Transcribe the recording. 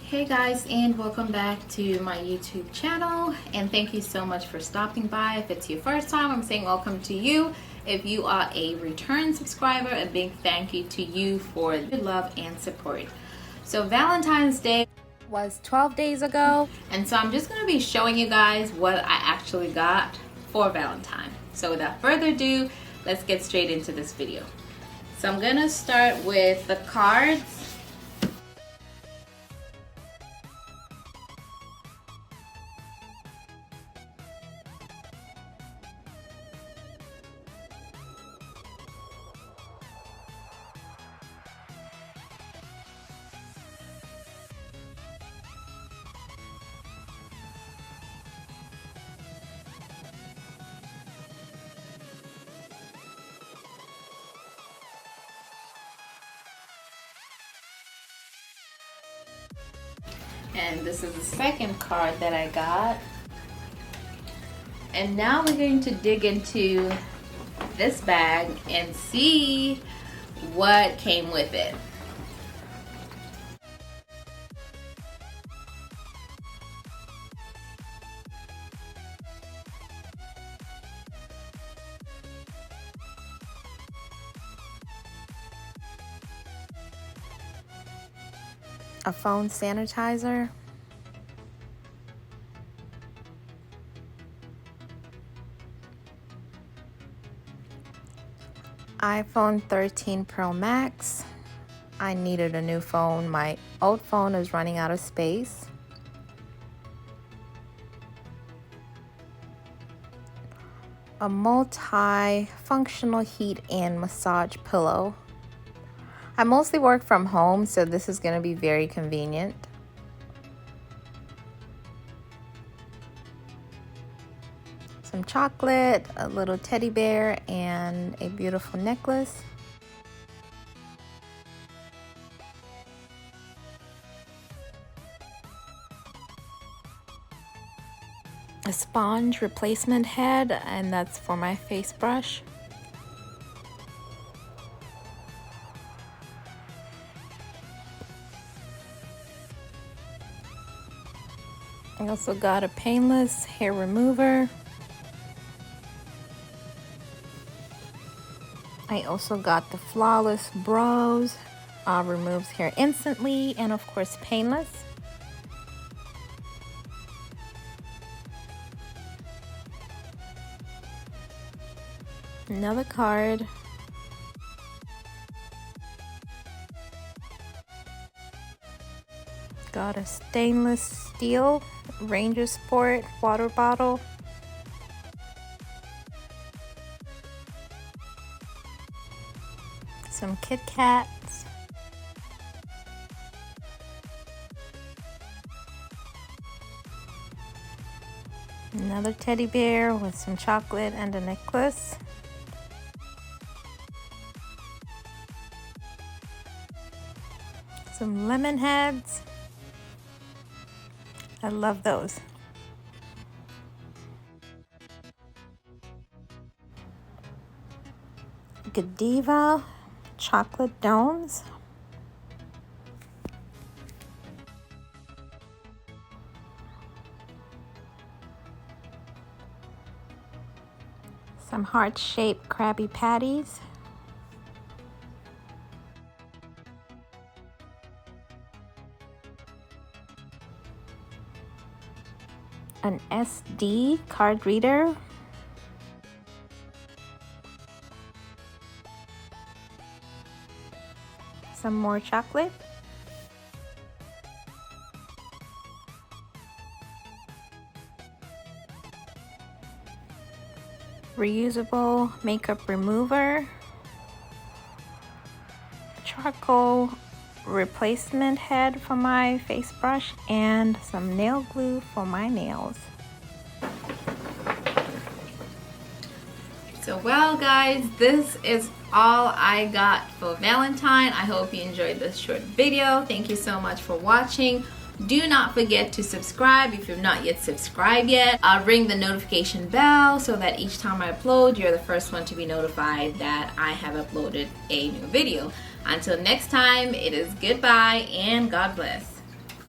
Hey guys, and welcome back to my YouTube channel, and thank you so much for stopping by. If it's your first time, I'm saying welcome to you. If you are a return subscriber, a big thank you to you for your love and support. So Valentine's Day was 12 days ago, and so I'm just going to be showing you guys what I actually got for Valentine. So without further ado, let's get straight into this video. So I'm going to start with the cards. And this is the second card that I got. And now we're going to dig into this bag and see what came with it. A phone sanitizer, iPhone 13 Pro Max. I needed a new phone. My old phone is running out of space. A multi-functional heat and massage pillow. I mostly work from home, so this is going to be very convenient. Some chocolate, a little teddy bear, and a beautiful necklace. A sponge replacement head, and that's for my face brush. I also got a painless hair remover. I also got the Flawless Brows, removes hair instantly, and of course painless. Another card. Got a stainless steel Ranger Sport water bottle. Some Kit Kats. Another teddy bear with some chocolate and a necklace. Some lemon heads. I love those. Godiva chocolate domes. Some heart-shaped Krabby Patties. An SD card reader. Some more chocolate. Reusable makeup remover. Charcoal replacement head for my face brush, and some nail glue for my nails. So well guys, this is all I got for Valentine. I hope you enjoyed this short video. Thank you so much for watching. Do not forget to subscribe if you've not yet subscribed yet. Ring the notification bell so that each time I upload, you're the first one to be notified that I have uploaded a new video. Until next time, it is goodbye and God bless.